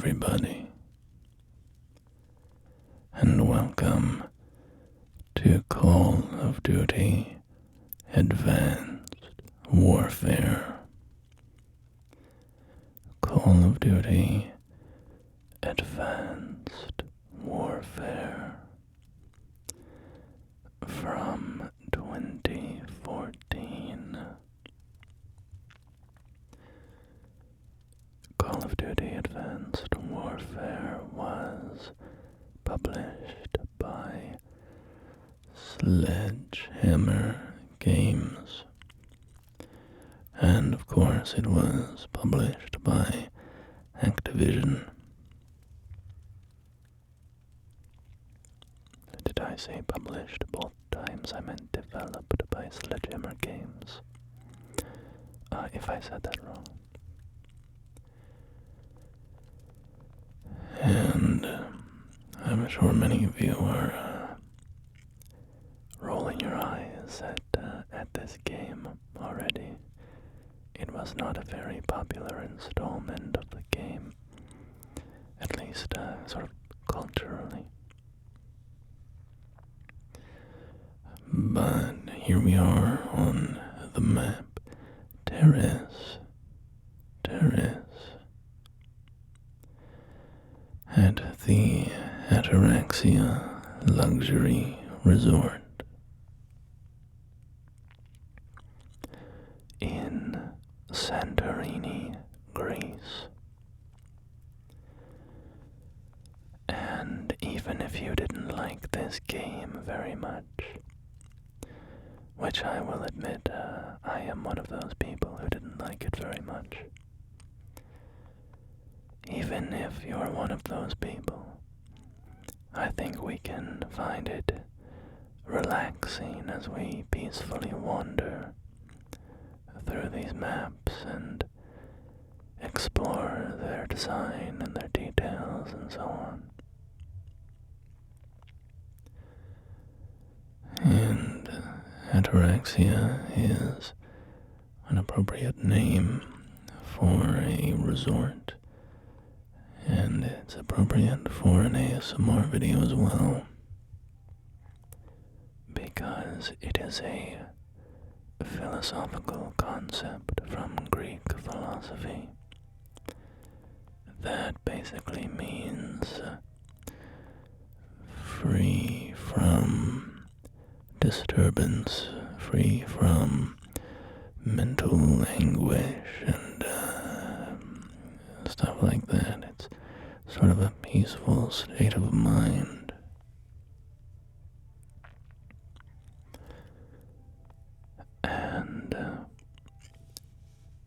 everybody, and welcome to Call of Duty Advanced Warfare. Call of Duty Advanced Warfare from 2014. Call of Duty Advanced Warfare was published by Sledgehammer Games, and of course it was published by Activision. Did I say published both times? I meant developed by Sledgehammer Games. If I said that wrong. And I'm sure many of you are rolling your eyes at this game already. It was not a very popular installment of the game, at least sort of culturally. But here we are on the map. Terrace. At the Ataraxia Luxury Resort in Santorini, Greece. And even if you didn't like this game very much, which I will admit, I am one of those people who didn't like it very much. Even if you're one of those people, I think we can find it relaxing as we peacefully wander through these maps and explore their design and their details and so on. And Ataraxia is an appropriate name for a resort, and it's appropriate for an ASMR video as well, because it is a philosophical concept from Greek philosophy that basically means free from disturbance, free from mental anguish and stuff like that. It's sort of a peaceful state of mind. And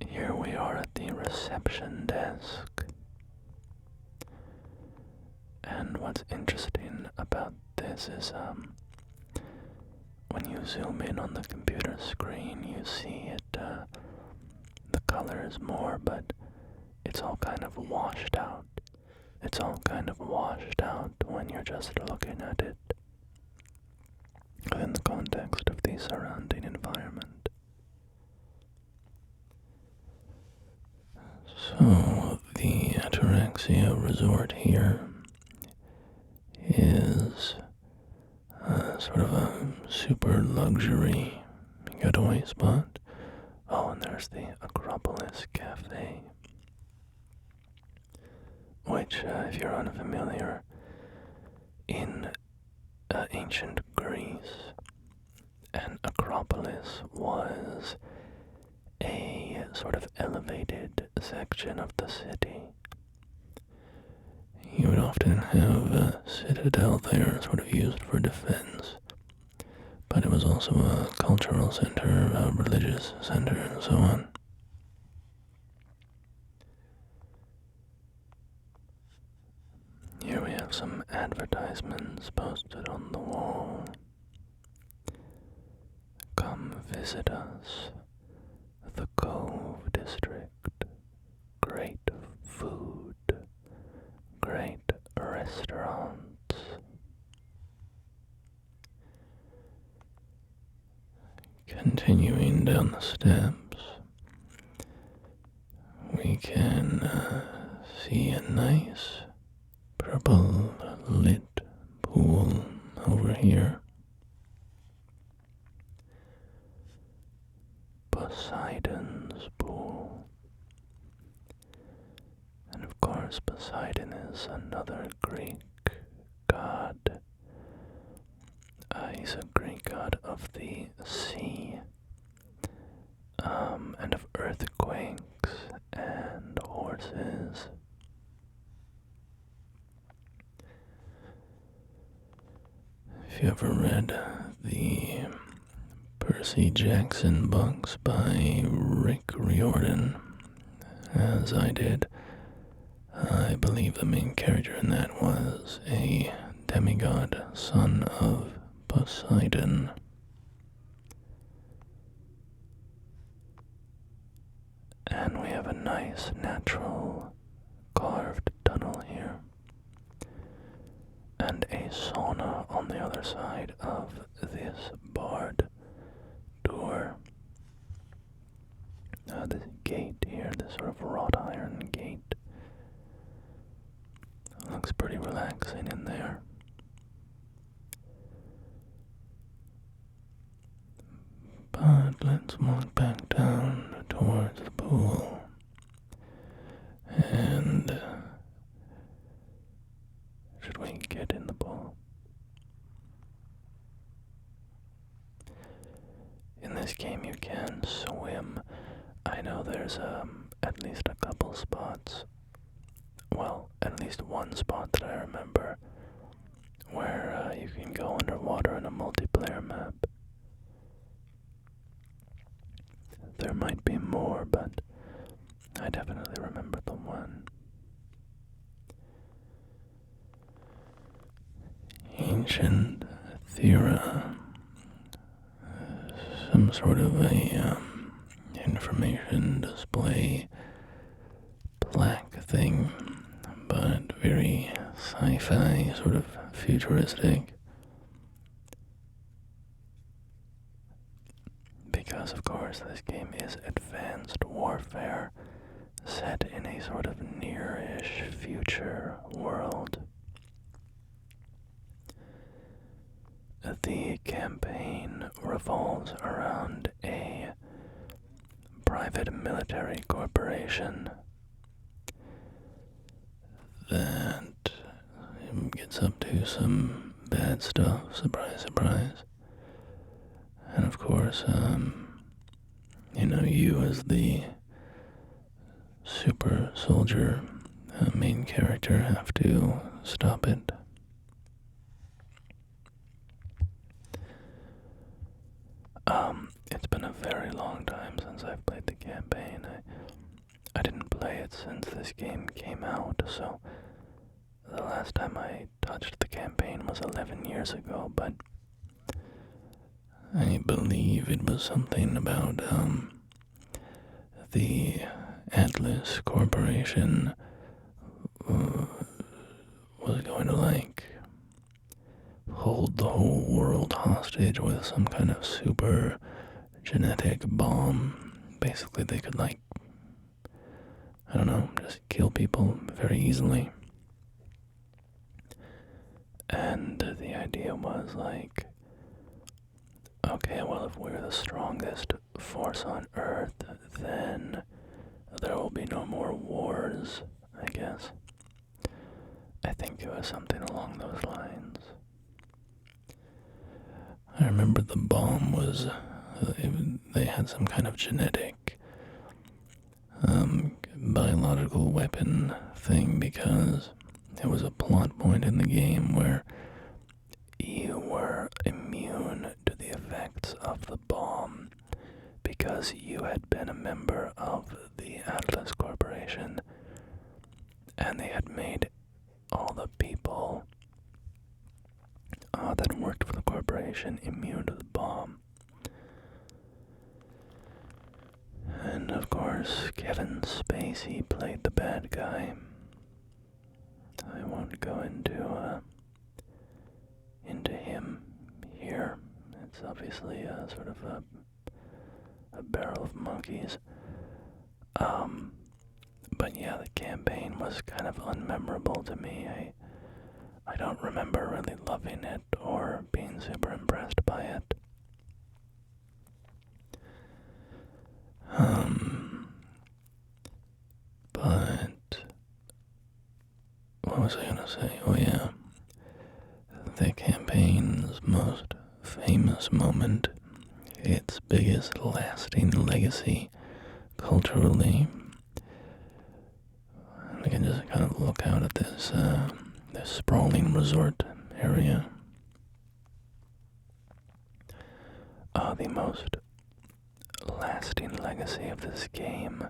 here we are at the reception desk. And what's interesting about this is when you zoom in on the computer screen, you see it, the colors more, but it's all kind of washed out. It's all kind of washed out when you're just looking at it within the context of the surrounding environment. So, the Ataraxia Resort here is sort of a super luxury getaway spot. Oh, and there's the Acropolis Cafe, which, if you're unfamiliar, in ancient Greece, an acropolis was a sort of elevated section of the city. You would often have a citadel there, sort of used for defense, but it was also a cultural center, a religious center, and so on. Here we have some advertisements posted on the wall. Come visit us, the Cove District. Great food, great restaurants. Continuing down the steps, we can see a nice purple lit pool over here. Poseidon's pool. And of course, Poseidon is another Greek god. He's a Greek god of the sea, and of earthquakes and horses. If you ever read the Percy Jackson books by Rick Riordan, as I did, I believe the main character in that was a demigod, son of Poseidon. And we have a nice natural carved tunnel here, and a sauna on the other side of this barred door. This gate here, this sort of wrought iron gate, looks pretty relaxing in there. But let's walk back down towards the pool. And should we get in the pool? In this game you can swim. I know there's at least a couple spots, well, at least one spot that I remember, where you can go underwater in a multiplayer map. There might be more, but I definitely remember the one. Ancient Thera, some sort of a information display plaque thing, but very sci-fi, sort of futuristic. Because, of course, this game is advanced warfare, set in a sort of near-ish future world. The campaign revolves around a private military corporation that gets up to some bad stuff, surprise, surprise. And of course, you as the super soldier main character have to stop it. It's been a very long time since I've played the campaign. I didn't play it since this game came out, so the last time I touched the campaign was 11 years ago, but I believe it was something about the Atlas Corporation was going to hold the whole world hostage with some kind of super genetic bomb. Basically they could just kill people very easily. And the idea was okay, well, if we're the strongest force on Earth, then there will be no more wars, I guess. I think it was something along those lines. I remember the bomb was, they had some kind of genetic, biological weapon thing, because there was a plot point in the game where you were immune to the effects of the bomb because you had been a member of the Atlas Corporation, and they had made all the people that worked for the corporation immune to the bomb. And of course, Kevin Spacey played the bad guy. I won't go into him here. It's obviously a sort of a barrel of monkeys. But yeah, the campaign was kind of unmemorable to me. I don't remember really loving it or being super impressed by it. But what was I gonna say? Oh yeah, the campaign's most famous moment, its biggest lasting legacy culturally. We can just kind of look out at this sprawling resort area. The most lasting legacy of this game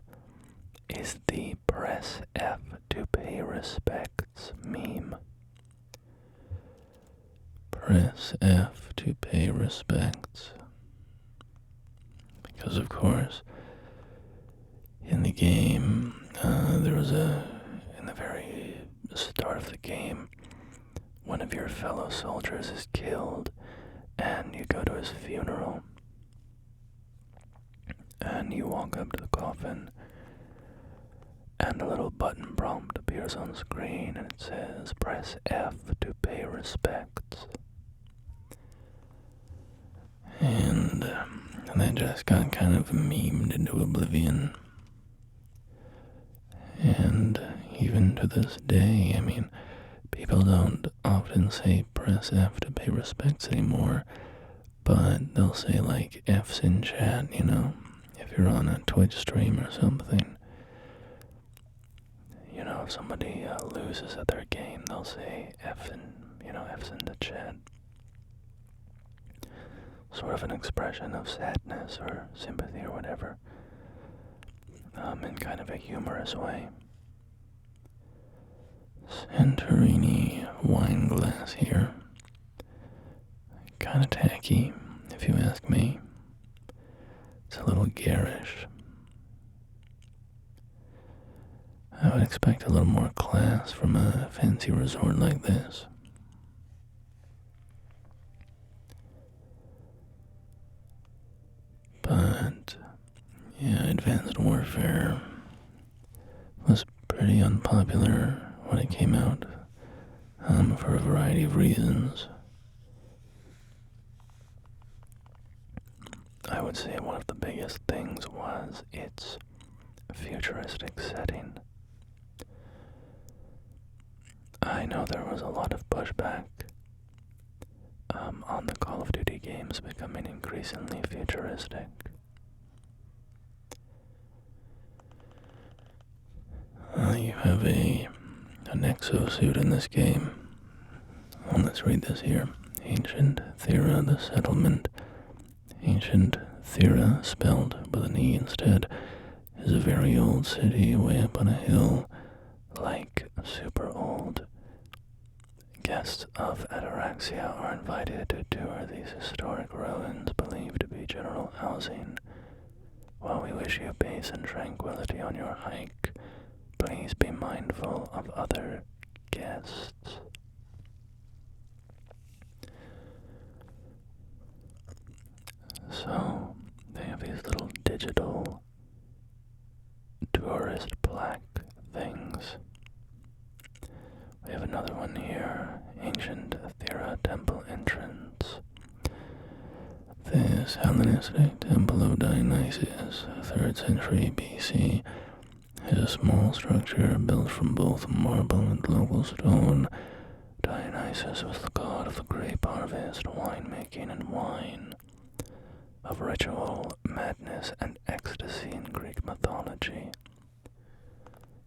is the press F to pay respects meme. Press F to pay respects. Because of course, in the game, there was in the very start of the game, one of your fellow soldiers is killed, and you go to his funeral, and you walk up to the coffin, and a little button prompt appears on screen, and it says, press F to pay respects. And that just got kind of memed into oblivion. And even to this day, I mean, people don't often say press F to pay respects anymore, but they'll say like F's in chat, you know, if you're on a Twitch stream or something. You know, if somebody loses at their game, they'll say F's in the chat. Sort of an expression of sadness or sympathy or whatever, in kind of a humorous way. Santorini wine glass here. Kind of tacky, if you ask me. It's a little garish. I would expect a little more class from a fancy resort like this. But, yeah, Advanced Warfare was pretty unpopular when it came out, for a variety of reasons. I would say one of the biggest things was its futuristic setting. I know there was a lot of pushback on the Call of Duty games becoming increasingly futuristic. You have an exosuit in this game. Well, let's read this here. Ancient Thera, the settlement. Ancient Thera, spelled with an E instead, is a very old city way up on a hill, like super old. Guests of Ataraxia are invited to tour these historic ruins believed to be general housing. While we wish you peace and tranquility on your hike, please be mindful of other guests. So, they have these little digital tourist plaque things. We have another one here, Ancient Thera Temple Entrance. This Hellenistic Temple of Dionysus, 3rd century BC, is a small structure built from both marble and local stone. Dionysus was the god of the grape harvest, winemaking, and wine, of ritual, madness, and ecstasy in Greek mythology.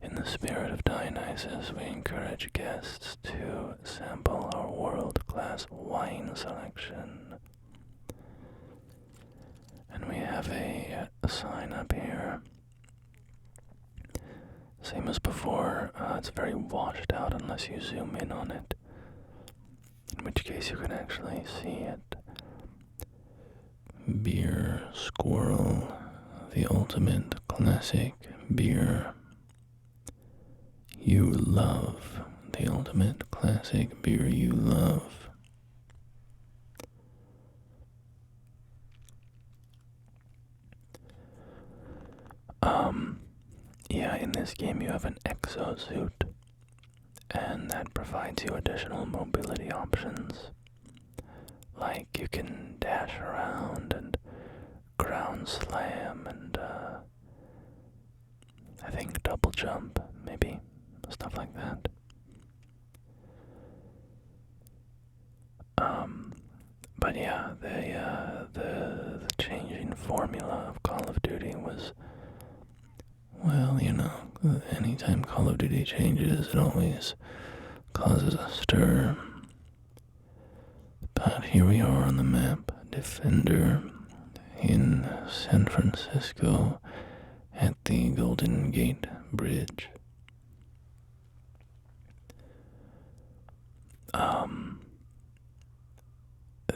In the spirit of Dionysus, we encourage guests to sample our world-class wine selection. And we have a sign up here. Same as before, it's very washed out unless you zoom in on it, in which case you can actually see it. Beer Squirrel, the ultimate classic beer. You love, the ultimate classic beer you love. yeah, in this game you have an exosuit, and that provides you additional mobility options. Like you can dash around and ground slam and I think double jump, maybe, stuff like that. But yeah, the changing formula of Call of Duty was, well, you know, anytime Call of Duty changes, it always causes a stir. But here we are on the map, Defender, in San Francisco, at the Golden Gate Bridge.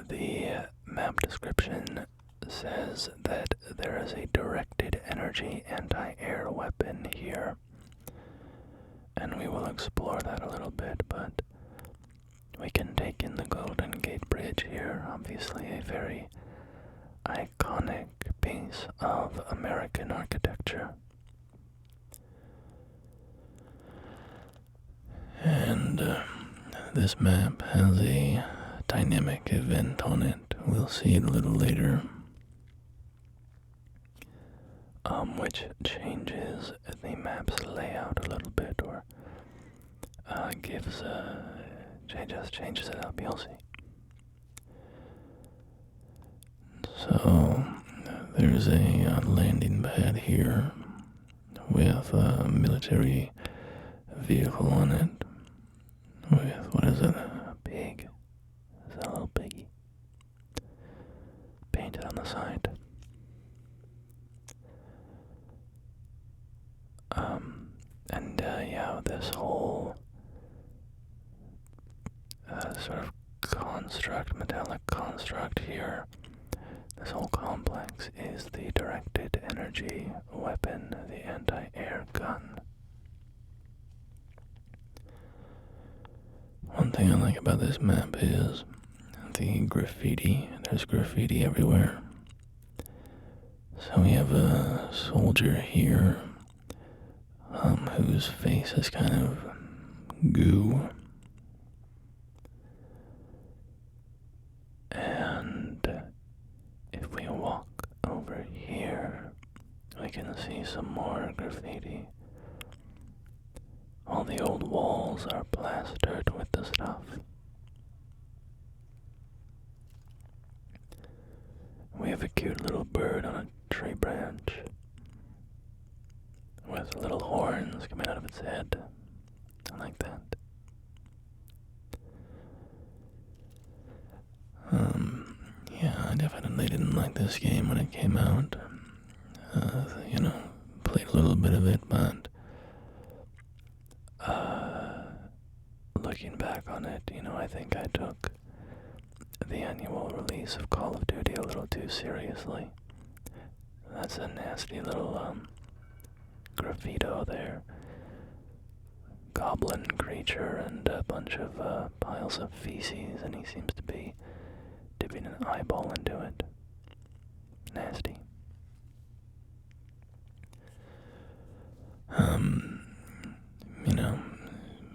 The map description says that there is a directed energy anti-air weapon here, and we will explore that a little bit, but we can take in the Golden Gate Bridge here, obviously a very iconic piece of American architecture. And this map has a dynamic event on it. We'll see it a little later, which changes the map's layout a little bit, or changes it up. You'll see. So there's a landing pad here with a military vehicle on it. With, what is it? A pig. Is that a little piggy? Painted on the side. Yeah, this whole sort of construct, metallic construct here, this whole complex is the directed energy weapon, the anti-air gun. One thing I like about this map is the graffiti. There's graffiti everywhere. So we have a soldier here whose face is kind of goo. And if we walk over here, we can see some more graffiti. All the old walls are plastered with the stuff. We have a cute little bird on a tree branch with little horns coming out of its head. I like that. Yeah, I definitely didn't like this game when it came out. Played a little bit of it, but looking back on it, I think I took the annual release of Call of Duty a little too seriously. That's a nasty little graffito there. Goblin creature and a bunch of piles of feces, and he seems to be dipping an eyeball into it. Nasty.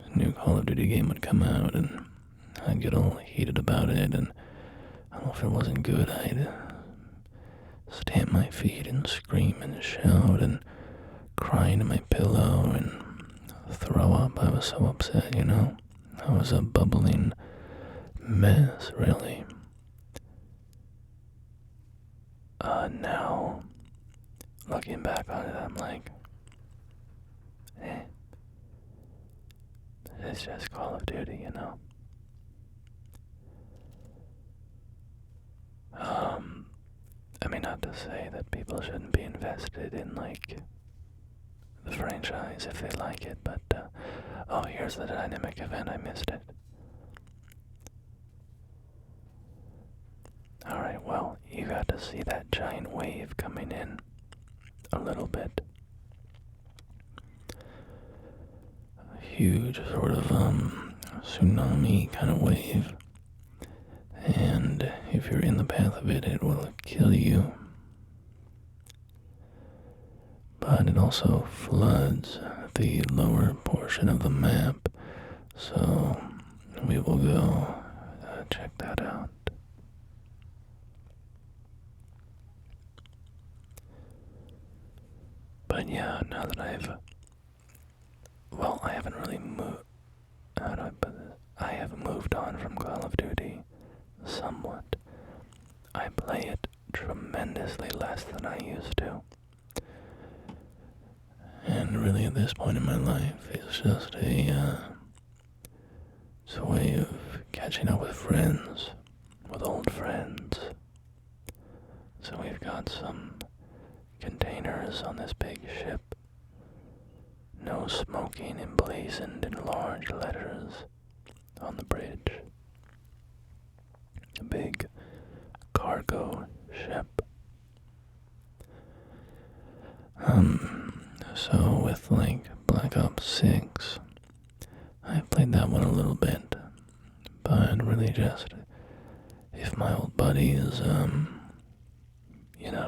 A new Call of Duty game would come out and I'd get all heated about it, and I don't know if it wasn't good, I'd stamp my feet and scream and shout and cry into my pillow and throw up. I was so upset, I was a bubbling mess, really. Now, looking back on it, I'm like, it's just Call of Duty, I mean, not to say that people shouldn't be invested in, the franchise if they like it, but, here's the dynamic event, I missed it. Alright, well, you got to see that giant wave coming in a little bit. A huge sort of, tsunami kind of wave. And if you're in the path of it, it will kill you. but it also floods the lower portion of the map, so we will go check that out. But yeah, now that I haven't really moved, how do I put this? I have moved on from Call of Duty somewhat. I play it tremendously less than I used to. And really at this point in my life, it's just it's a way of catching up with friends, with old friends. So we've got some containers on this big ship. No smoking emblazoned in large letters on the bridge. A big cargo ship. So with like Black Ops 6, I played that one a little bit, but really just if my old buddies,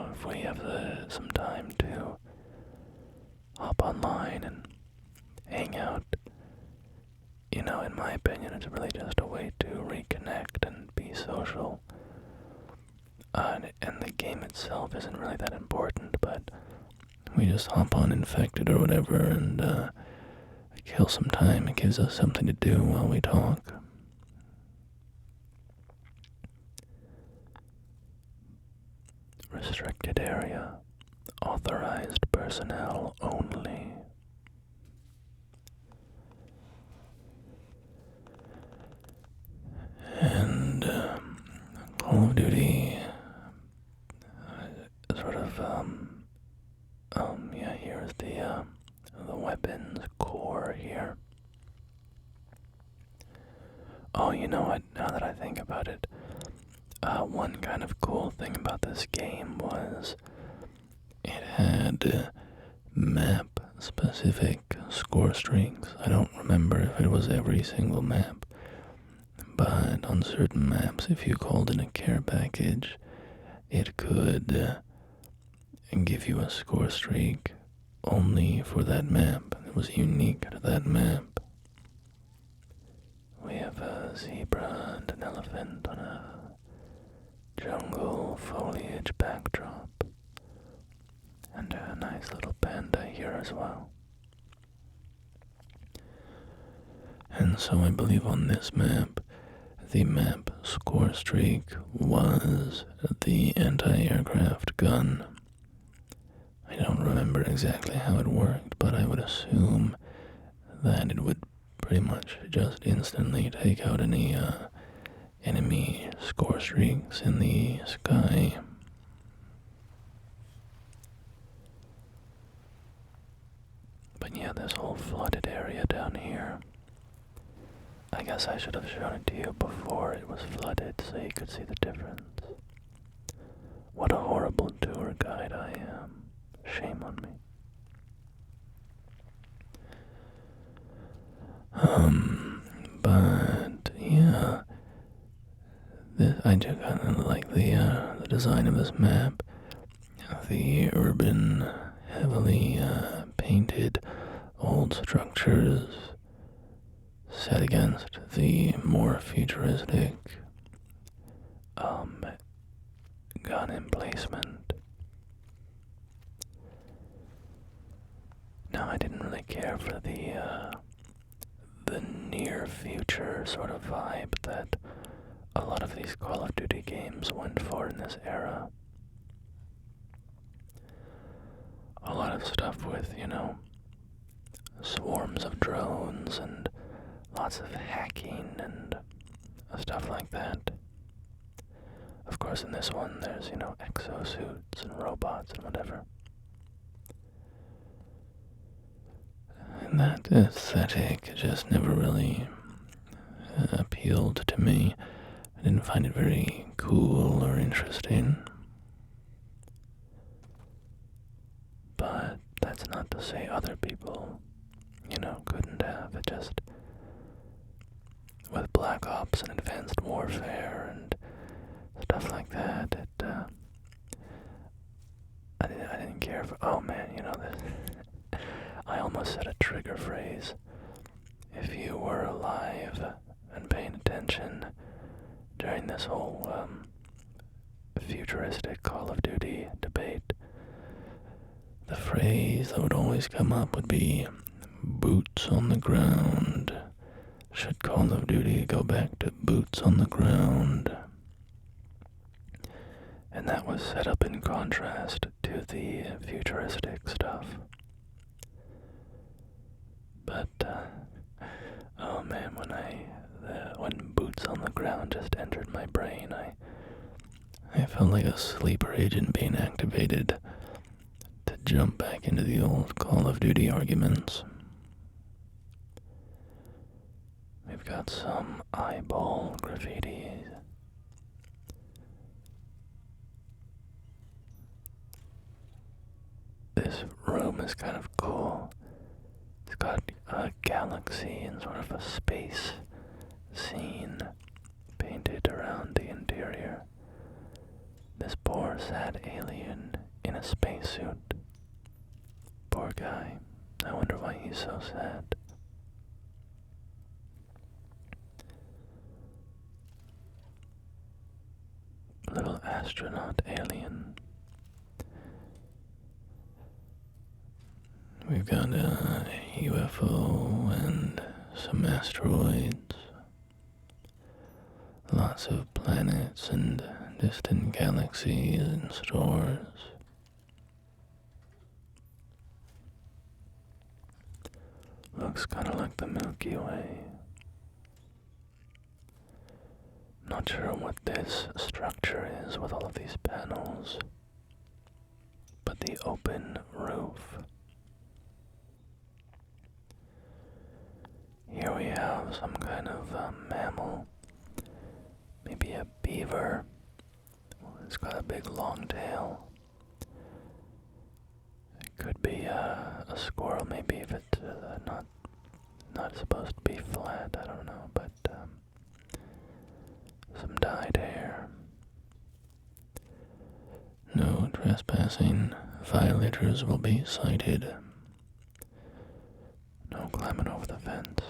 if we have some time to hop online and hang out, in my opinion, it's really just a way to reconnect and be social. And the game itself isn't really that important, but we just hop on Infected or whatever and kill some time. It gives us something to do while we talk. Restricted area. Authorized personnel only. And Call of Duty here's the weapons core here. Oh, you know what, now that I think about it, one kind of cool thing about this game was it had map-specific score streaks. I don't remember if it was every single map, but on certain maps, if you called in a care package, it could give you a score streak only for that map. It was unique to that map. We have a zebra and an elephant on a jungle foliage backdrop, and a nice little panda here as well. And so I believe on this map, the map score streak was the anti-aircraft gun. I don't remember exactly how it worked, but I would assume that it would pretty much just instantly take out any enemy score streaks in the sky. But yeah, this whole flooded area down here, I guess I should have shown it to you before it was flooded so you could see the difference. What a horrible tour guide I am. Shame on me. But yeah, I do kind of like the design of this map. The urban, heavily painted old structures set against the more futuristic gun emplacement. Now, I didn't really care for the near future sort of vibe that a lot of these Call of Duty games went for in this era. A lot of stuff with, swarms of drones and lots of hacking and stuff like that. Of course, in this one, there's, exosuits and robots and whatever. And that aesthetic just never really appealed to me. I didn't find it very cool or interesting. But that's not to say other people, couldn't have. It just, with Black Ops and Advanced Warfare and stuff like that, I didn't care careful. Oh man, you know this. I almost said a trigger phrase. If you were alive and paying attention during this whole futuristic Call of Duty debate, the phrase that would always come up would be boots on the ground. Should Call of Duty go back to boots on the ground? And that was set up in contrast to the futuristic stuff. But, oh man, when boots on the ground just entered my brain, I felt like a sleeper agent being activated to jump back into the old Call of Duty arguments. We've got some eyeball graffiti. This room is kind of cool. It's got a galaxy and sort of a space scene painted around the interior. This poor, sad alien in a spacesuit. Poor guy. I wonder why he's so sad. Little astronaut alien. We've got a UFO and some asteroids. Lots of planets and distant galaxies and stars. Looks kind of like the Milky Way. Not sure what this structure is with all of these panels, but the open roof. Here we have some kind of mammal, maybe a beaver. It's got a big long tail. It could be a squirrel, maybe if it's not supposed to be flat. I don't know, but some dyed hair. No trespassing. Violators will be cited. No climbing over the fence.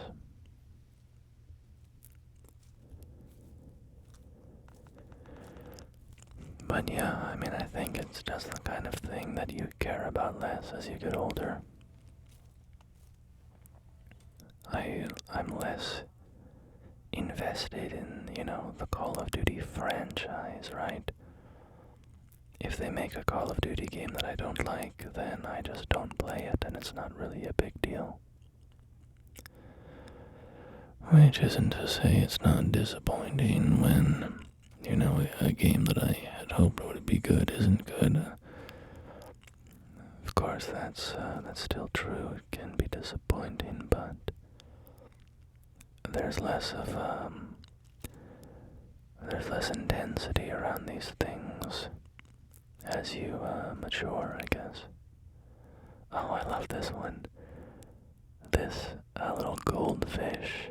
But yeah, I mean, I think it's just the kind of thing that you care about less as you get older. I'm less invested in, the Call of Duty franchise, right? If they make a Call of Duty game that I don't like, then I just don't play it, and it's not really a big deal. Which isn't to say it's not disappointing when, a game that I had hoped would be good isn't good. Of course, that's still true. It can be disappointing, but there's less intensity around these things as you mature, I guess. Oh, I love this one. This little goldfish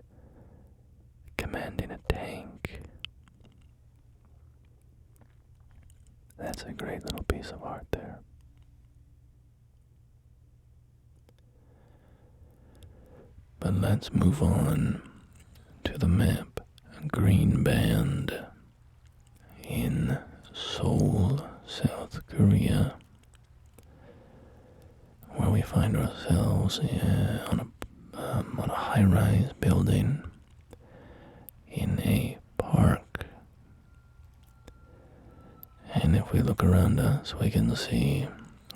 commanding a tank. That's a great little piece of art there. But let's move on to the map. Greenband in Seoul, South Korea, where we find ourselves on a high-rise building in a park. And if we look around us, we can see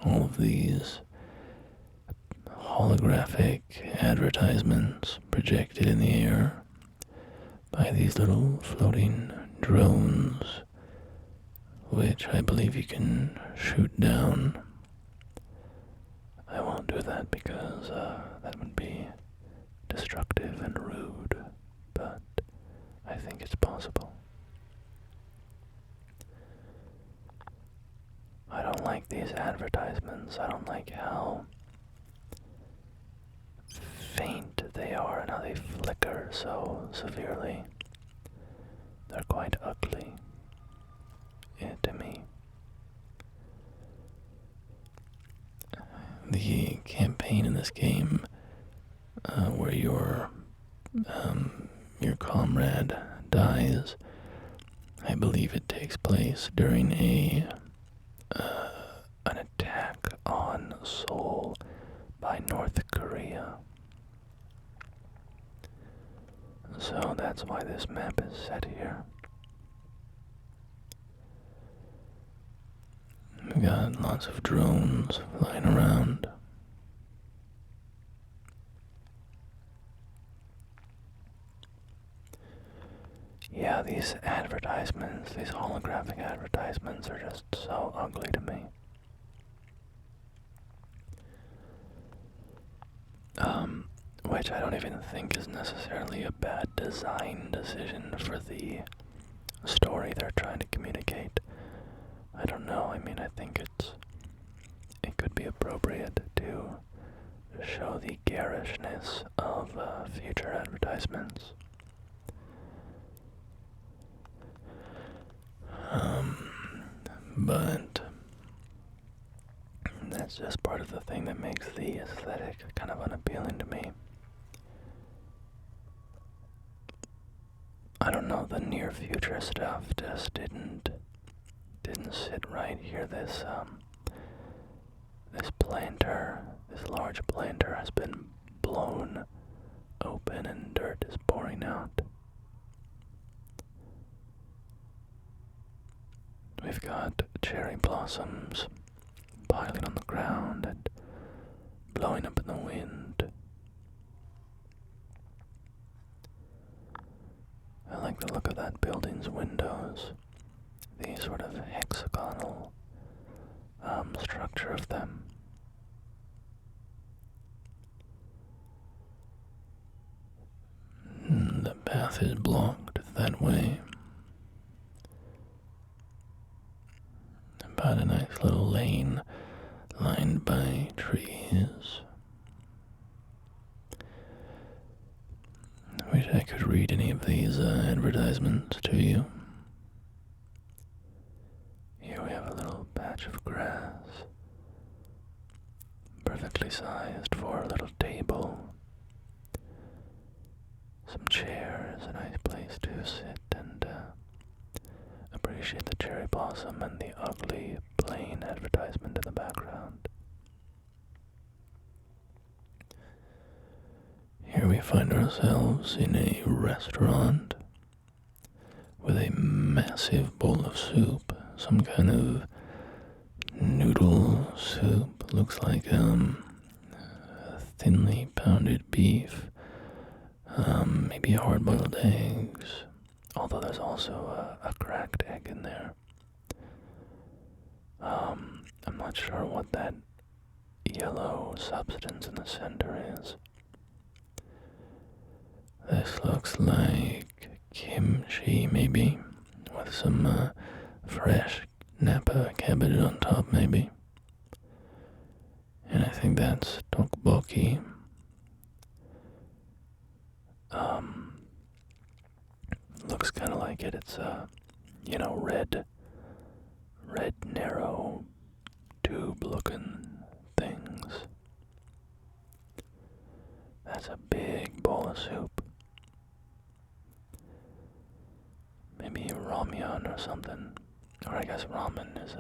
all of these holographic advertisements projected in the air by these little floating drones, which I believe you can shoot down. I won't do that because that would be destructive and rude, but I think it's possible. I don't like these advertisements. I don't like how faint they are and how they flicker so severely. They're quite ugly to me. this game where your comrade dies. I believe it takes place during an attack on Seoul by North Korea. So that's why this map is set here. We got lots of drones flying around. Yeah, these advertisements, these holographic advertisements are just so ugly to me. Which I don't even think is necessarily a bad design decision for the story they're trying to communicate. I don't know, I mean, I think it could be appropriate to show the garishness of future advertisements. But that's just part of the thing that makes the aesthetic kind of unappealing to me. I don't know, the near future stuff just didn't sit right here. This planter, this large planter has been blown open and dirt is pouring out. We've got cherry blossoms piling on the ground and blowing up in the wind. I like the look of that building's windows, the sort of hexagonal structure of them. The path is blocked that way. About a nice little lane lined by trees. I wish I could read any of these advertisements to you. Here we have a little patch of grass, perfectly sized for a little table. Some chairs, a nice place to sit and appreciate the cherry blossom and the ugly, plain advertisement in the background. Here we find ourselves in a restaurant with a massive bowl of soup, some kind of noodle soup. Looks like thinly pounded beef, maybe hard-boiled eggs, although there's also a cracked egg in there. I'm not sure what that yellow substance in the center is. This looks like kimchi, maybe, with some fresh Napa cabbage on top, maybe. And I think that's tteokbokki. Looks kind of like it. It's red narrow tube-looking things. That's a big bowl of soup. Maybe ramyun or something. Or I guess ramyun is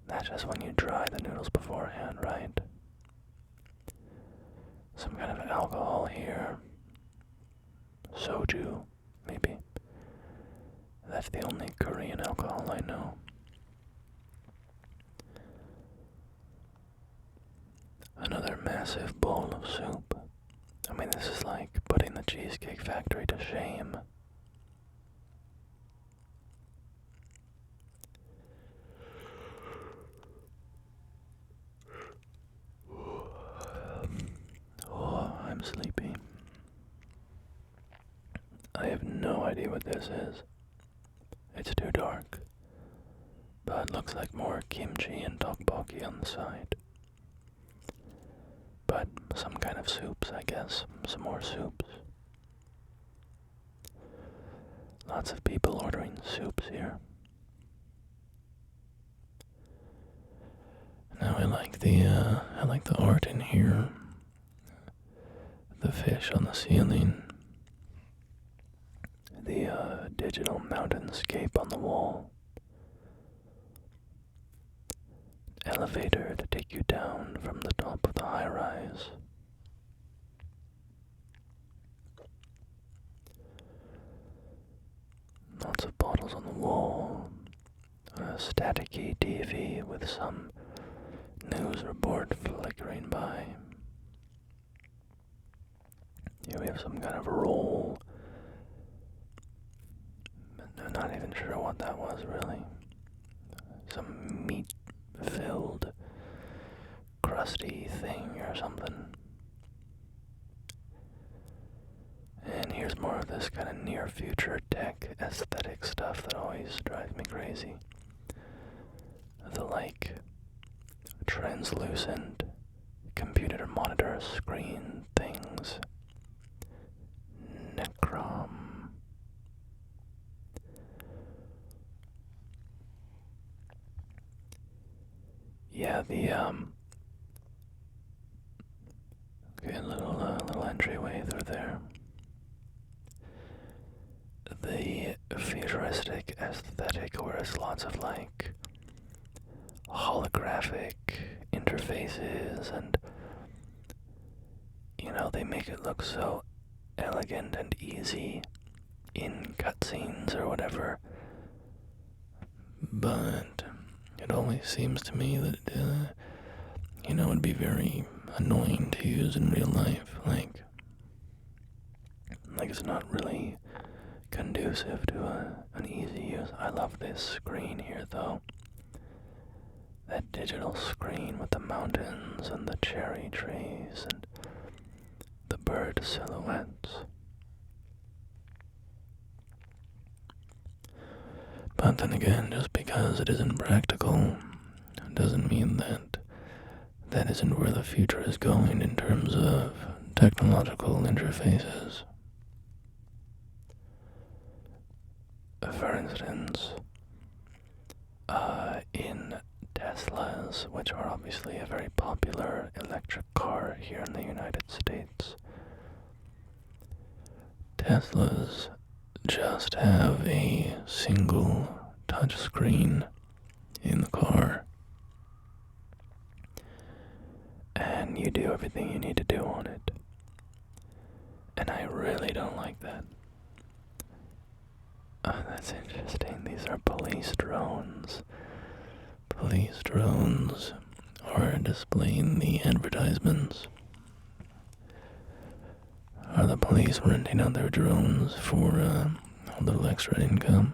that's just when you dry the noodles beforehand, right? Some kind of alcohol here. Soju, maybe. That's the only Korean alcohol I know. Another massive bowl of soup. I mean, this is like putting the Cheesecake Factory to shame. Oh, I'm sleepy. I have no idea what this is. It's too dark. But it looks like more kimchi and tteokbokki on the side. But some kind of soups, I guess. Some more soups. Lots of people ordering soups here. Now I like the art in here. The fish on the ceiling. The digital mountainscape on the wall. Elevator to take you down from the top of the high rise. Lots of bottles on the wall. A staticky TV with some news report flickering by. Here we have some kind of roll. I'm not even sure what that was really. Some meat-filled, crusty thing or something. And here's more of this kind of near-future tech aesthetic stuff that always drives me crazy. The translucent computer monitor screen things. Necrom. Yeah, okay, a little entryway through there. The futuristic aesthetic, where it's lots of holographic interfaces, and they make it look so elegant and easy in cutscenes or whatever. But it always seems to me that it'd be very annoying to use in real life. Like it's not really conducive to an easy use. I love this screen here, though. That digital screen with the mountains and the cherry trees and the bird silhouettes. But then again, just because it isn't practical doesn't mean that that isn't where the future is going in terms of technological interfaces. For instance, in Teslas, which are obviously a very popular electric car here in the United States, Teslas just have a single touchscreen in the car, and you do everything you need to do on it. And I really don't like that. Oh, that's interesting. These are police drones. Police drones are displaying the advertisements. Are the police renting out their drones for a little extra income?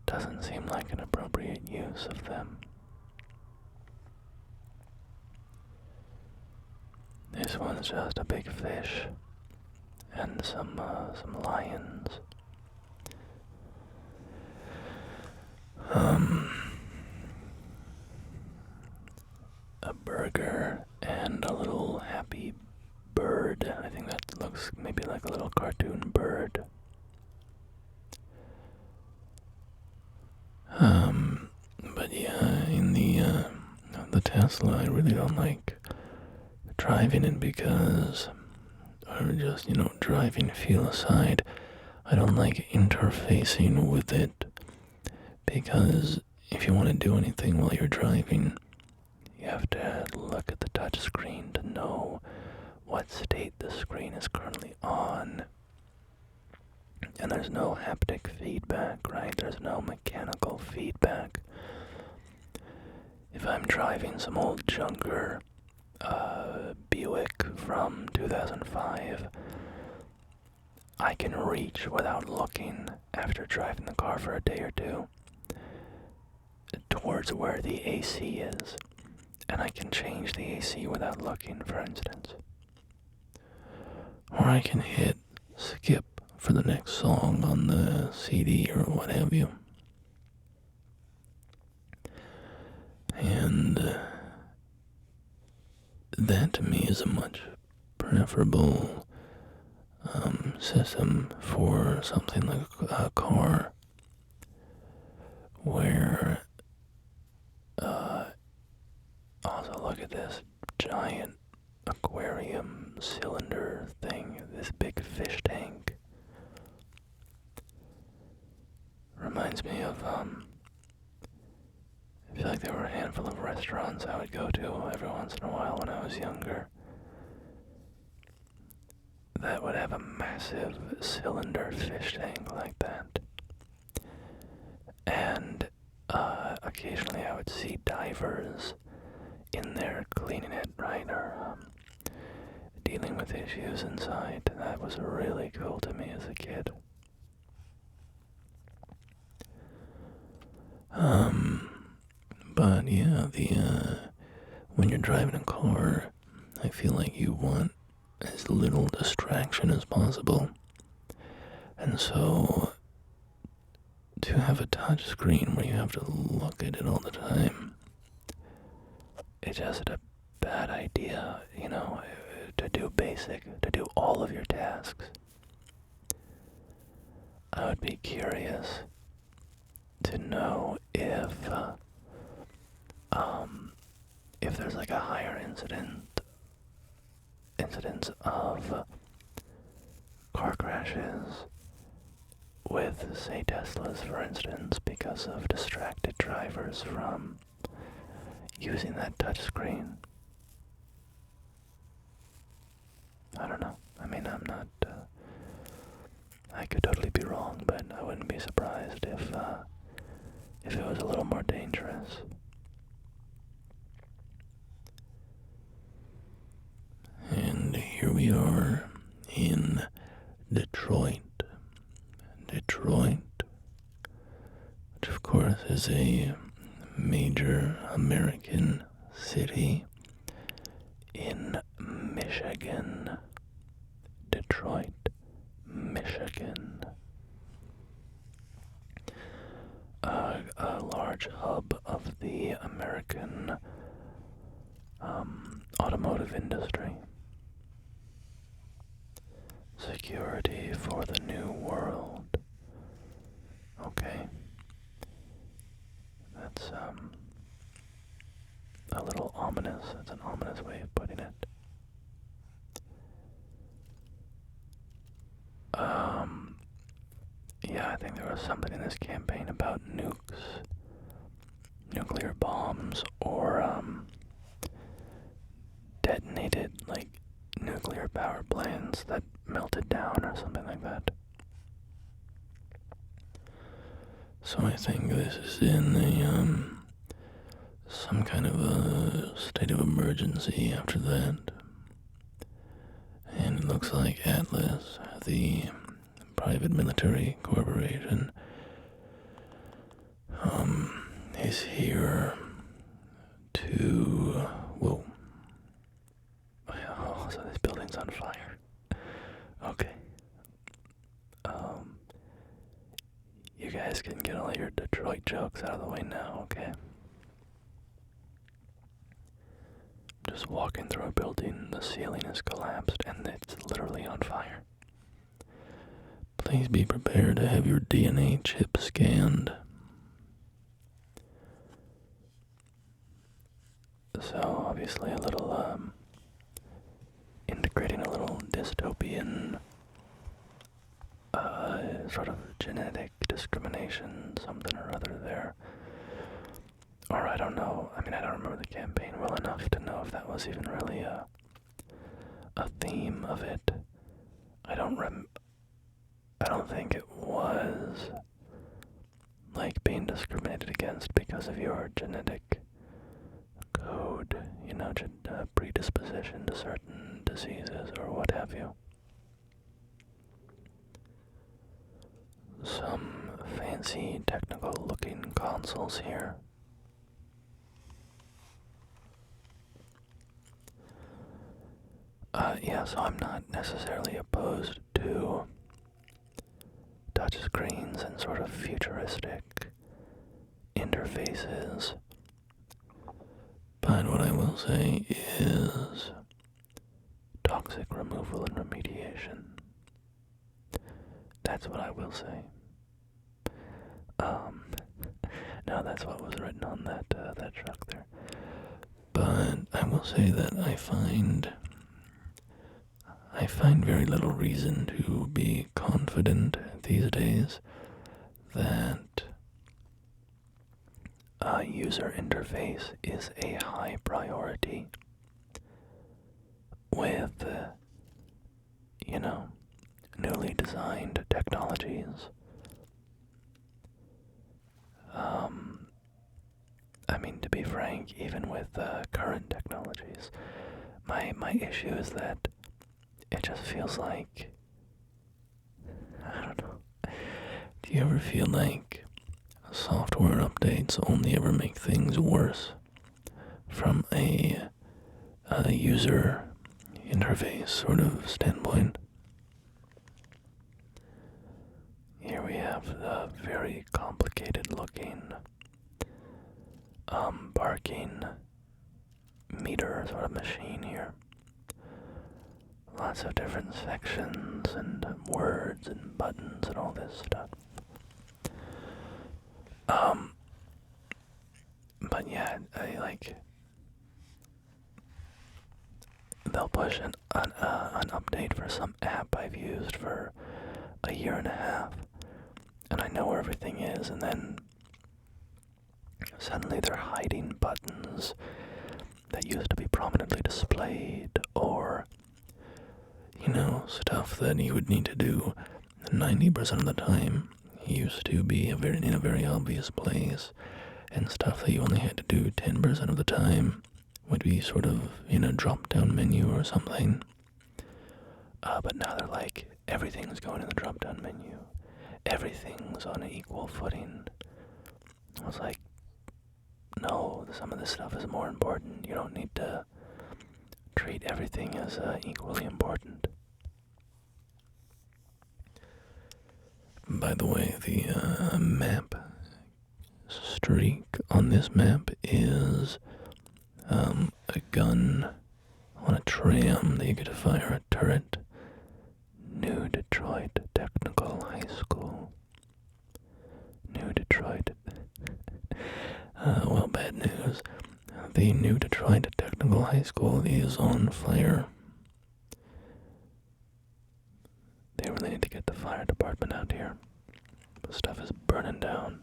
Doesn't seem like an appropriate use of them. This one's just a big fish and some lions. A burger and a little happy bird. I think that looks maybe like a little cartoon bird. But yeah, in the Tesla, I really don't like driving it because, or just, driving feel aside, I don't like interfacing with it, because if you want to do anything while you're driving, you have to look at the touch screen to know what state the screen is currently on. And there's no haptic feedback, right? There's no mechanical feedback. If I'm driving some old junker Buick from 2005, I can reach without looking after driving the car for a day or two towards where the AC is, and I can change the AC without looking, for instance. Or I can hit skip for the next song on the CD or what have you. And that to me is a much preferable system for something like a car, where cylinder thing, this big fish tank. Reminds me of, I feel like there were a handful of restaurants I would go to every once in a while when I was younger that would have a massive cylinder fish tank like that. And occasionally I would see divers in there cleaning it, right, or dealing with issues inside. That was really cool to me as a kid. But yeah, when you're driving a car, I feel like you want as little distraction as possible. And so, to have a touch screen where you have to look at it all the time, it's just a bad idea, to do all of your tasks. I would be curious to know if there's like a higher incidence of car crashes with, say, Teslas, for instance, because of distracted drivers from using that touchscreen. I don't know. I mean, I'm not, I could totally be wrong, but I wouldn't be surprised if it was a little more dangerous. And here we are in Detroit, which of course is a major American city in Michigan. Detroit, Michigan. A large hub of the American automotive industry. Security for the new world. Okay. That's a little ominous. That's an ominous way of putting it. Yeah, I think there was something in this campaign about nukes, nuclear bombs, or detonated, like, nuclear power plants that melted down or something like that. So I think this is in some kind of a state of emergency after that. And it looks like Atlas, the private military corporation, is here to, whoa. Oh, so this building's on fire. Okay. You guys can get all your Detroit jokes out of the way now, okay? Just walking through a building, the ceiling is collapsed, and it's literally on fire. Please be prepared to have your DNA chip scanned. So, obviously a little, integrating a little dystopian, sort of genetic discrimination, something or other there. Or I don't know, I mean, I don't remember the campaign well enough to know if that was even really a theme of it. I don't think it was, like, being discriminated against because of your genetic code, predisposition to certain diseases or what have you. Some fancy technical looking consoles here. Yeah, so I'm not necessarily opposed to touchscreens and sort of futuristic interfaces. But what I will say is toxic removal and remediation. That's what I will say. No, that's what was written on that truck there. But I will say that I find find very little reason to be confident these days that a user interface is a high priority with, newly designed technologies. To be frank, even with current technologies, my issue is that it just feels like, I don't know. Do you ever feel like software updates only ever make things worse from a user interface sort of standpoint? Here we have the very complicated looking parking meter sort of machine here. Lots of different sections and words and buttons and all this stuff. But yeah, they'll push an update for some app I've used for a year and a half, and I know where everything is, and then suddenly they're hiding buttons that used to be prominently displayed, or, stuff that you would need to do 90% of the time used to be in a very obvious place, and stuff that you only had to do 10% of the time would be sort of in a drop-down menu or something. But now they're like, everything's going in the drop-down menu. Everything's on an equal footing. I was like, no, some of this stuff is more important. You don't need to treat everything as equally important. By the way, the map streak on this map is a gun on a tram that you get to fire a turret. New Detroit Technical High School. New Detroit. Well, bad news. The New Detroit Technical High School is on fire. They really need to get the fire department out here. The stuff is burning down.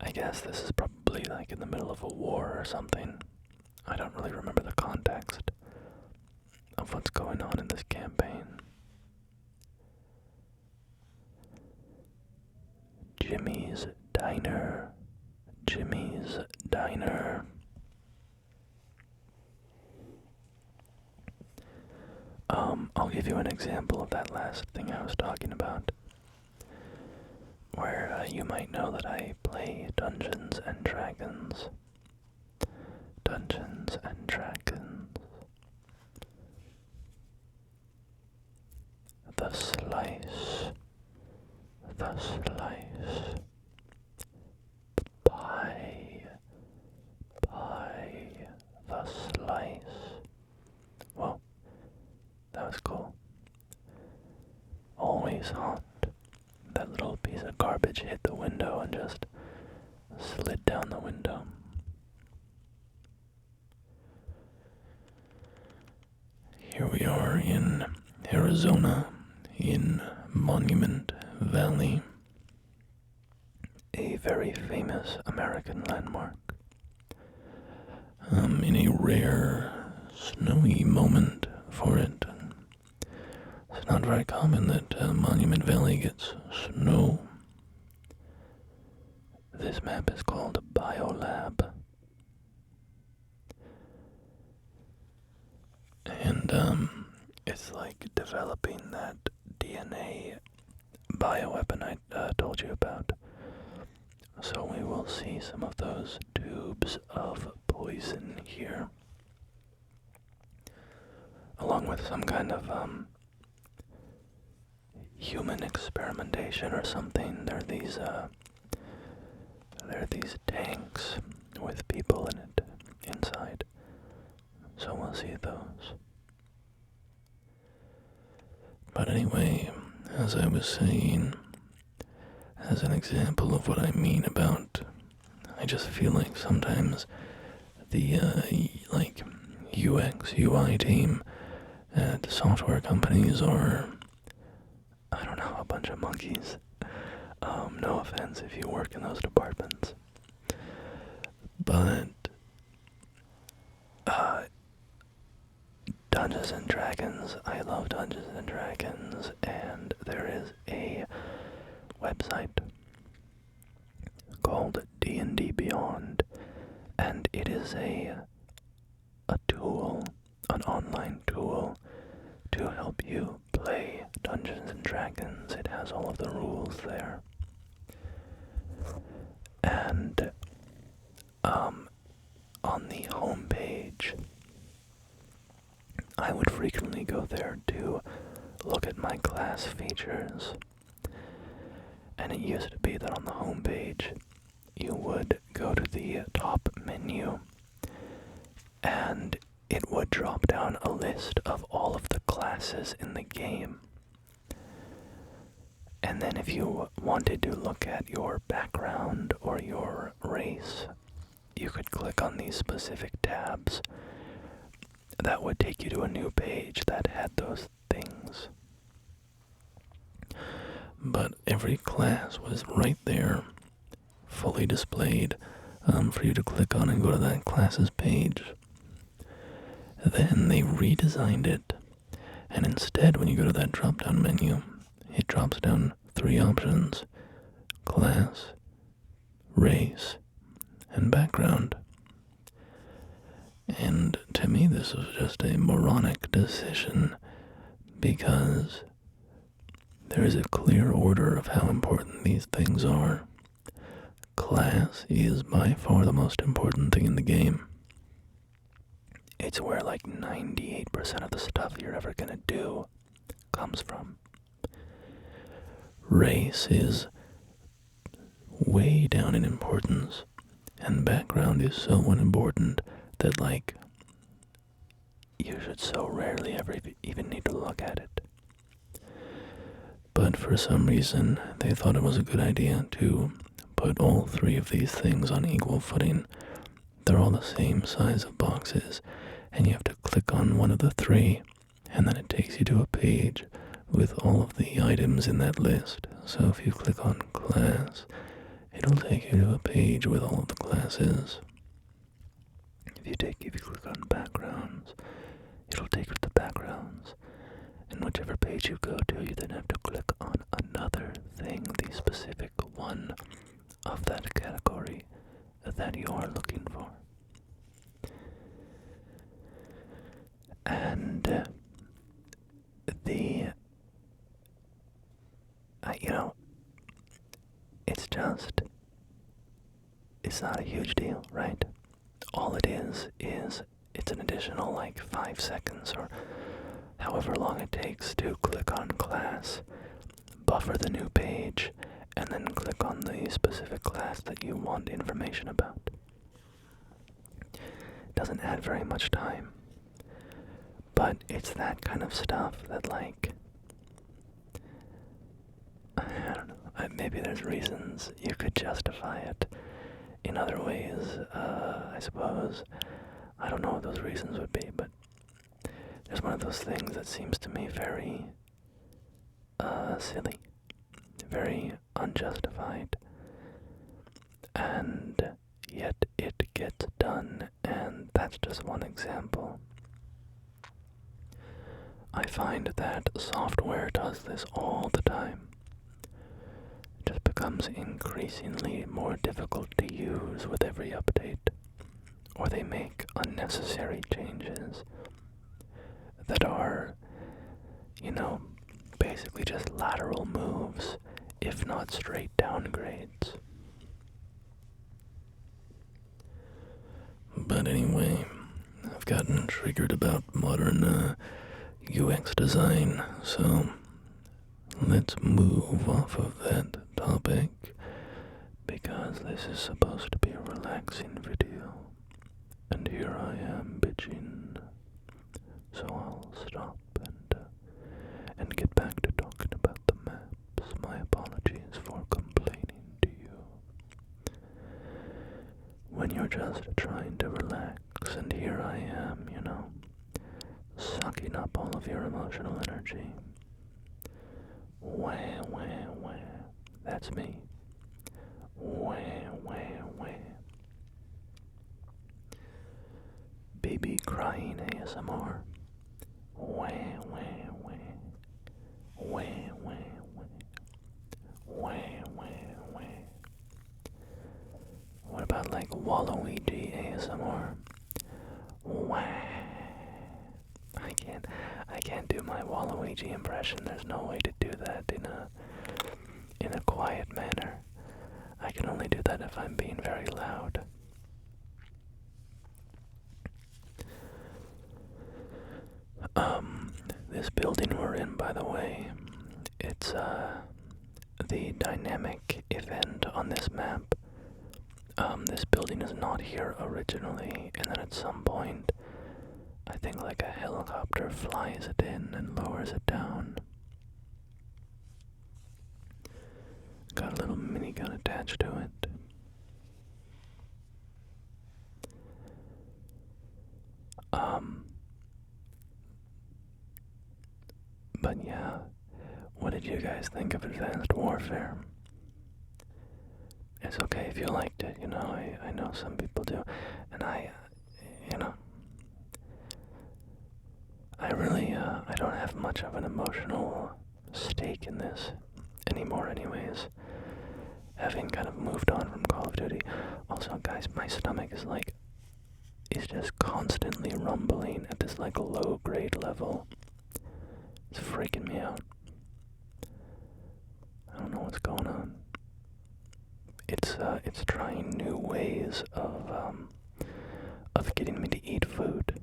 I guess this is probably like in the middle of a war or something. I don't really remember the context of what's going on in this campaign. Jimmy's Diner. Jimmy's Diner. I'll give you an example of that last thing I was talking about, where you might know that I play Dungeons and Dragons. Dungeons and Dragons. The slice. The slice. Pie. Pie. The slice. Well, that was cool. Always haunt. That little piece of garbage hit the window and just slid down the window. Here we are in Arizona, in Monument Valley, a very famous American landmark. In a rare, snowy moment for it. It's not very common that Monument Valley gets snow. This map is called Biolab. And it's like developing that DNA bioweapon I told you about. So we will see some of those tubes of poison here, along with some kind of human experimentation or something. There are these tanks with people in it inside. So we'll see those. But anyway, as I was saying, as an example of what I mean about, I just feel like sometimes the UX, UI team at software companies are, I don't know, a bunch of monkeys. No offense if you work in those departments. But, Dungeons and Dragons, I love Dungeons and Dragons, and there is a website called D&D Beyond, and it is a tool, an online tool to help you play Dungeons and Dragons. It has all of the rules there. And on the home page, I would frequently go there to look at my class features. And it used to be that on the home page, you would go to the top menu, and it would drop down a list of all of the classes in the game. And then if you wanted to look at your background or your race, you could click on these specific tabs. That would take you to a new page that had those things. But every class was right there, fully displayed, for you to click on and go to that class's page. Then they redesigned it, and instead when you go to that drop-down menu, it drops down 3 options: class, race, and background. And to me this was just a moronic decision, because there is a clear order of how important these things are. Class is by far the most important thing in the game. It's where like 98% of the stuff you're ever gonna do comes from. Race is way down in importance, and background is so unimportant that, like, you should so rarely ever even need to look at it. But for some reason, they thought it was a good idea to put all 3 of these things on equal footing. They're all the same size of boxes, and you have to click on one of the 3, and then it takes you to a page with all of the items in that list. So if you click on class, it'll take you to a page with all of the classes. If you click on backgrounds, it'll take you to the backgrounds. And whichever page you go to, you then have to click on another thing, the specific one of that category that you are looking for. And it's not a huge deal, right? All it is it's an additional like 5 seconds or however long it takes to click on class, buffer the new page, and then click on the specific class that you want information about. It doesn't add very much time, but it's that kind of stuff that, like, I don't know, maybe there's reasons you could justify it in other ways, I suppose. I don't know what those reasons would be, but there's one of those things that seems to me very silly, very unjustified, and yet it gets done, and that's just one example. I find that software does this all the time. It just becomes increasingly more difficult to use with every update, or they make unnecessary changes that are, basically just lateral moves, if not straight downgrades. But anyway, I've gotten triggered about modern UX design, so let's move off of that topic, because this is supposed to be a relaxing video, and here I am bitching, so I'll stop and get back to talking about the maps. My apologies for complaining to you. When you're just trying to relax, and here I am, sucking up all of your emotional energy. Wah, wah, wah. That's me. Wah, wah, wah. Baby crying ASMR. Wah, wah, wah. Wah, wah, wah. Wah, wah, wah. What about like Waluigi ASMR? Wah. I can't do my Waluigi impression. There's no way to do that in a quiet manner. I can only do that if I'm being very loud. This building we're in, by the way, it's the dynamic event on this map. This building is not here originally, and then at some point, I think like a helicopter flies it in and lowers it down. Got a little minigun attached to it. But yeah, what did you guys think of Advanced Warfare? It's okay if you liked it, you know, I know some people do, and I really, I don't have much of an emotional stake in this anymore anyways, having kind of moved on from Call of Duty. Also, guys, my stomach is just constantly rumbling at this like low grade level. It's freaking me out. I don't know what's going on. It's trying new ways of getting me to eat food.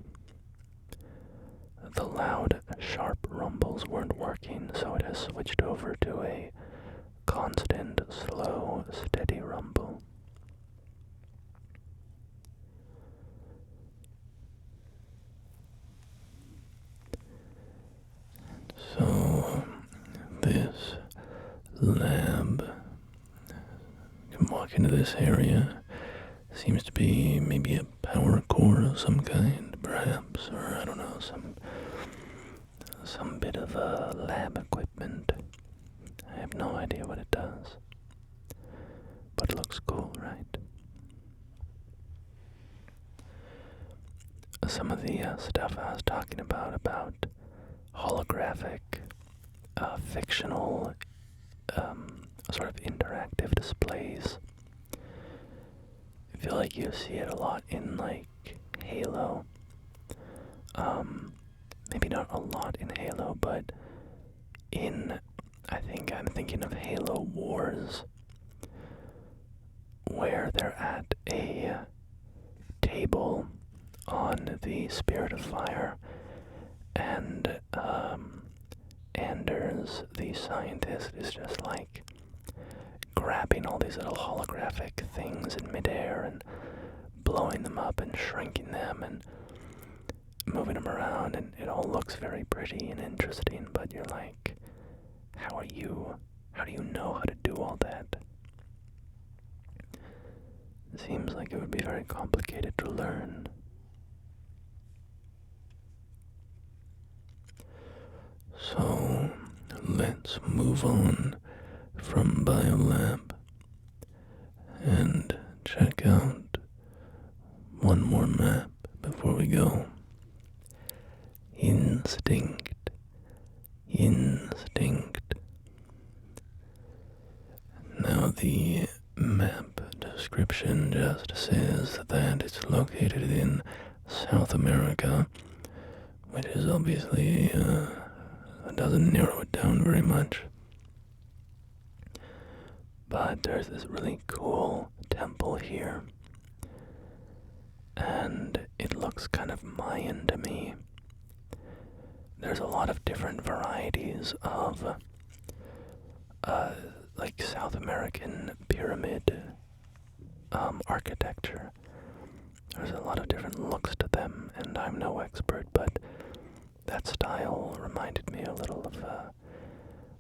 The loud, sharp rumbles weren't working, so it has switched over to a constant, slow, steady rumble. So, this lab, you can walk into this area, seems to be maybe a power core of some kind, perhaps, or I don't know, some bit of lab equipment. I have no idea what it does, but it looks cool, right? Some of the stuff I was talking about holographic, fictional, sort of interactive displays. I feel like you see it a lot in like Halo. Maybe not a lot in Halo, but I think I'm thinking of Halo Wars, where they're at a table on the Spirit of Fire, and Anders, the scientist, is just like grabbing all these little holographic things in midair and blowing them up and shrinking them and moving them around, and it all looks very pretty and interesting, but you're like, how do you know how to do all that? It seems like it would be very complicated to learn. So, let's move on from Biolab and check out one more map before we go. Instinct. Now the map description just says that it's located in South America, which is obviously, doesn't narrow it down very much. But there's this really cool temple here, and it looks kind of Mayan to me. There's a lot of different varieties of like South American pyramid architecture. There's a lot of different looks to them, and I'm no expert, but that style reminded me a little of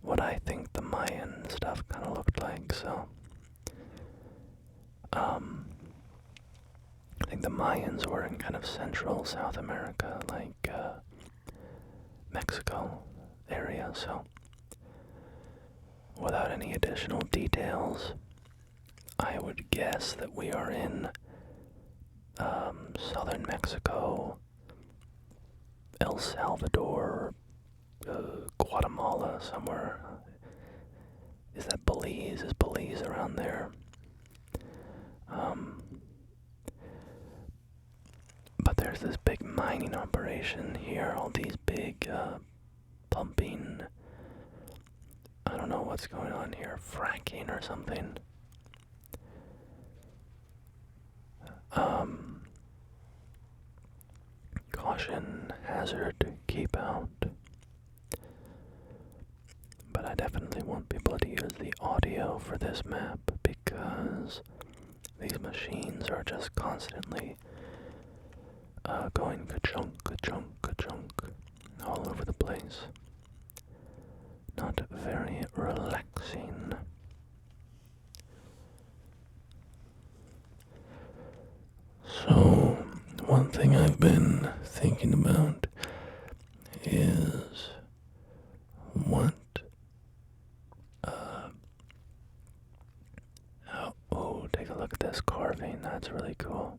what I think the Mayan stuff kind of looked like. So I think the Mayans were in kind of central South America, like Mexico area, so without any additional details, I would guess that we are in southern Mexico, El Salvador, Guatemala, somewhere. Is that Belize? Is Belize around there? But there's this big mining operation here, all these big pumping, I don't know what's going on here, fracking or something. Caution, hazard, keep out. But I definitely won't be able to use the audio for this map because these machines are just constantly going ka-chunk, ka-chunk, ka-chunk all over the place. Not very relaxing. So, one thing I've been thinking about is what take a look at this carving. That's really cool.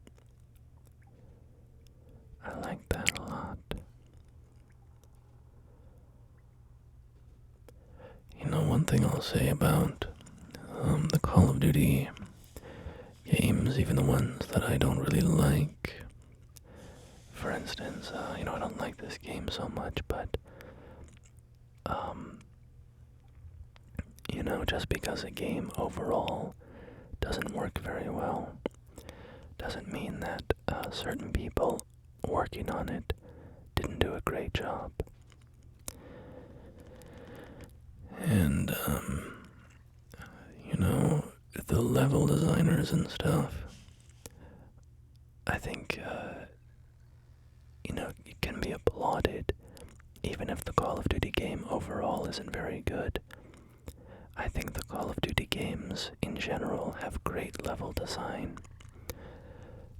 I like that a lot. You know, one thing I'll say about the Call of Duty games, even the ones that I don't really like. For instance, I don't like this game so much, but just because a game overall doesn't work very well doesn't mean that certain people working on it didn't do a great job. And the level designers and stuff, I think it can be applauded even if the Call of Duty game overall isn't very good. I think the Call of Duty games in general have great level design.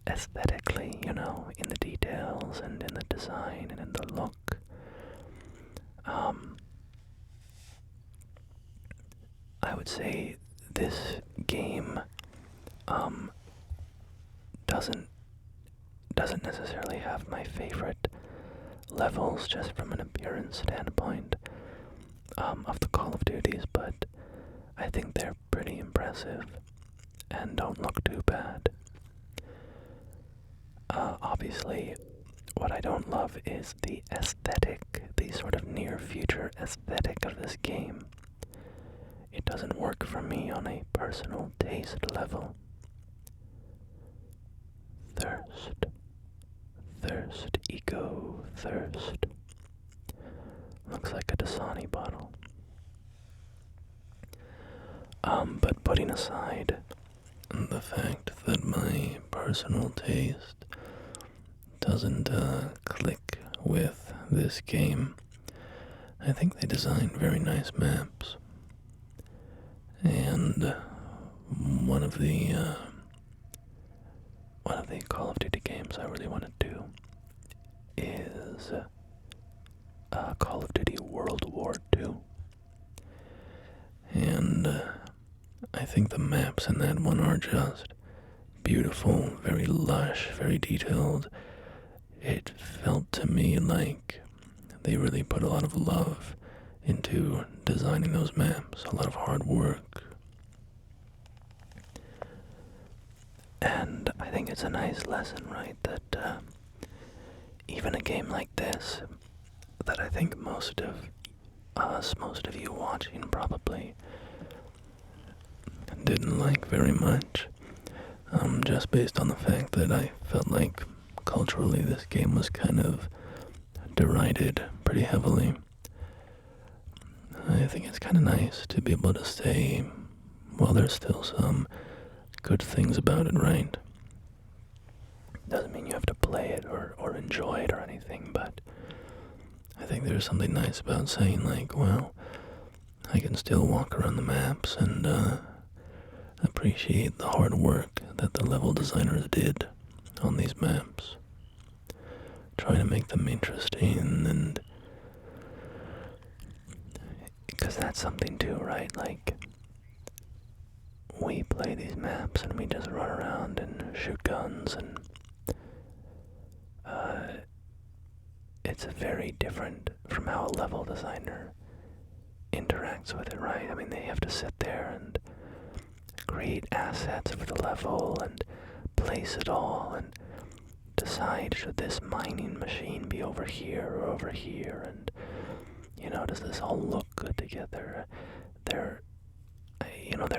Aesthetically, in the details and in the design and in the look. I would say this game doesn't necessarily have my favorite levels just from an appearance standpoint of the Call of Duties, but I think they're pretty impressive and don't look too bad. Obviously, what I don't love is the aesthetic, the sort of near-future aesthetic of this game. It doesn't work for me on a personal taste level. Thirst, eco thirst. Looks like a Dasani bottle. But putting aside the fact that my personal taste doesn't click with this game, I think they designed very nice maps. And one of the Call of Duty games I really want to do is Call of Duty World War II. And I think the maps in that one are just beautiful, very lush, very detailed. It felt to me like they really put a lot of love into designing those maps, a lot of hard work. And I think it's a nice lesson, right, that even a game like this, that I think most of you watching probably didn't like very much, just based on the fact that I felt like culturally this game was kind of derided pretty heavily. I think it's kind of nice to be able to say, well, there's still some good things about it, right? Doesn't mean you have to play it or enjoy it or anything, but I think there's something nice about saying, like, well, I can still walk around the maps and appreciate the hard work that the level designers did on these maps. Trying to make them interesting and that's something too, right? Like, we play these maps and we just run around and shoot guns, and it's very different from how a level designer interacts with it, right? I mean, they have to sit there and create assets for the level and place it all and decide, should this mining machine be over here or over here, and does this all look good together? They're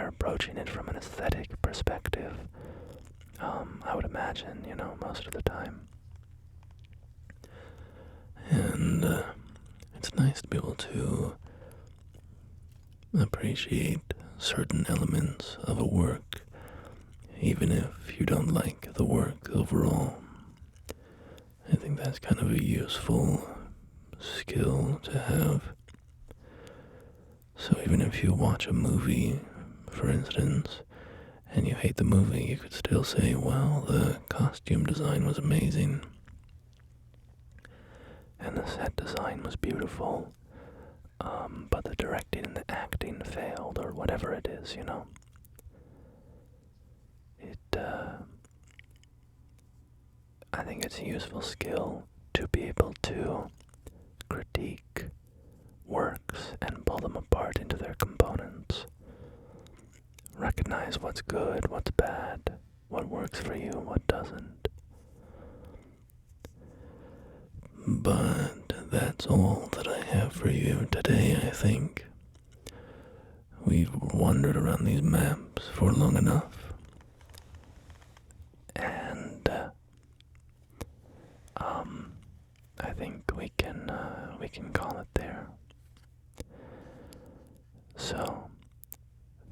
approaching it from an aesthetic perspective, I would imagine, most of the time. And it's nice to be able to appreciate certain elements of a work, even if you don't like the work overall. I think that's kind of a useful skill to have. So even if you watch a movie, for instance, and you hate the movie, you could still say, well, the costume design was amazing, and the set design was beautiful, but the directing and the acting failed, or whatever it is, I think it's a useful skill to be able to critique works and pull them apart into their components. Recognize what's good, what's bad, what works for you, what doesn't. But that's all that I have for you today, I think. We've wandered around these maps for long enough. And I think we can call it there. So,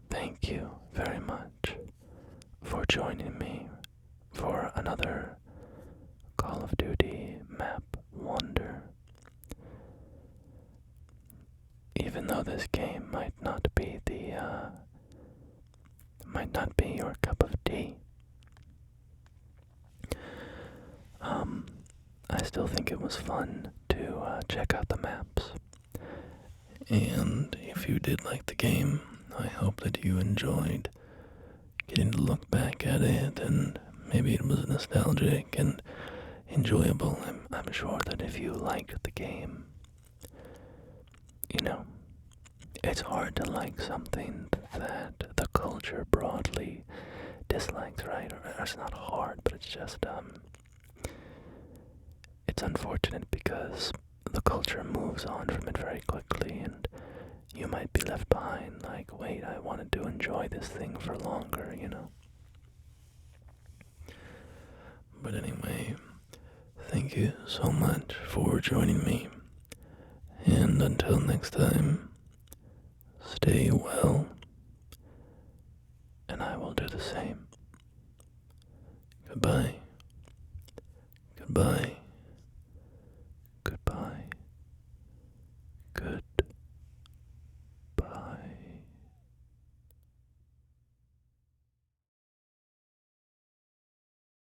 thank you very much for joining me for another Call of Duty map wonder. Even though this game might not be your cup of tea, I still think it was fun to check out the maps. And if you did like the game, I hope that you enjoyed getting to look back at it, and maybe it was nostalgic and enjoyable. I'm sure that if you liked the game, it's hard to like something that the culture broadly dislikes, right? Or it's not hard, but it's just, it's unfortunate because the culture moves on from it very quickly, and you might be left behind like, wait, I wanted to enjoy this thing for longer, But anyway, thank you so much for joining me, and until next time, stay well, and I will do the same. Goodbye. Goodbye.